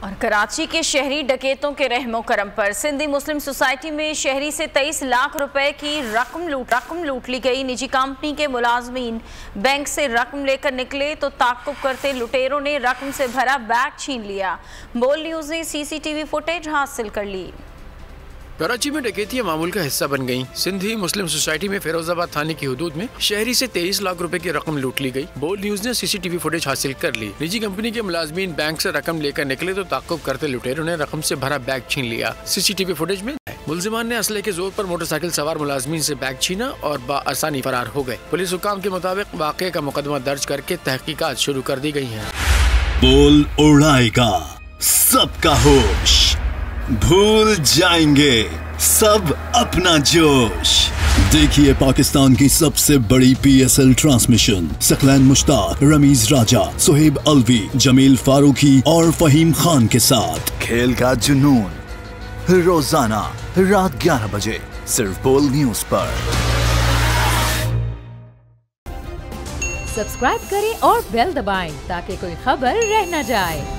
और कराची के शहरी डकैतों के रहमो करम पर सिंधी मुस्लिम सोसाइटी में शहरी से 23 लाख रुपए की रकम लूट ली गई। निजी कंपनी के मुलाजमीन बैंक से रकम लेकर निकले तो ताक़ुब करते लुटेरों ने रकम से भरा बैग छीन लिया। बोल न्यूज़ ने सीसीटीवी फुटेज हासिल कर ली। कराची में डकैतियां मामूल का हिस्सा बन गईं। सिंधी मुस्लिम सोसाइटी में फिरोजाबाद थाने की हुदूद में शहरी से 23 लाख रुपए की रकम लूट ली गई। बोल न्यूज़ ने सीसीटीवी फुटेज हासिल कर ली। निजी कंपनी के मुलाजमीन बैंक से रकम लेकर निकले तो ताक़ुब करते लुटेरों ने रकम से भरा बैग छीन लिया। सीसीटीवी फुटेज में मुलजिमान ने असले के जोर पर मोटरसाइकिल सवार मुलाजमीन से बैग छीना और बाआसानी फरार हो गए। पुलिस हुकाम के मुताबिक वाक़े का मुकदमा दर्ज करके तहकीकात शुरू कर दी गई है। बोल उड़ाएगा सबका होश, भूल जाएंगे सब अपना जोश। देखिए पाकिस्तान की सबसे बड़ी PSL ट्रांसमिशन सकलैन मुश्ताक, रमीज राजा, सुहेब अलवी, जमील फारूकी और फहीम खान के साथ खेल का जुनून रोजाना रात 11 बजे सिर्फ बोल न्यूज पर। सब्सक्राइब करें और बेल दबाएं ताकि कोई खबर रह न जाए।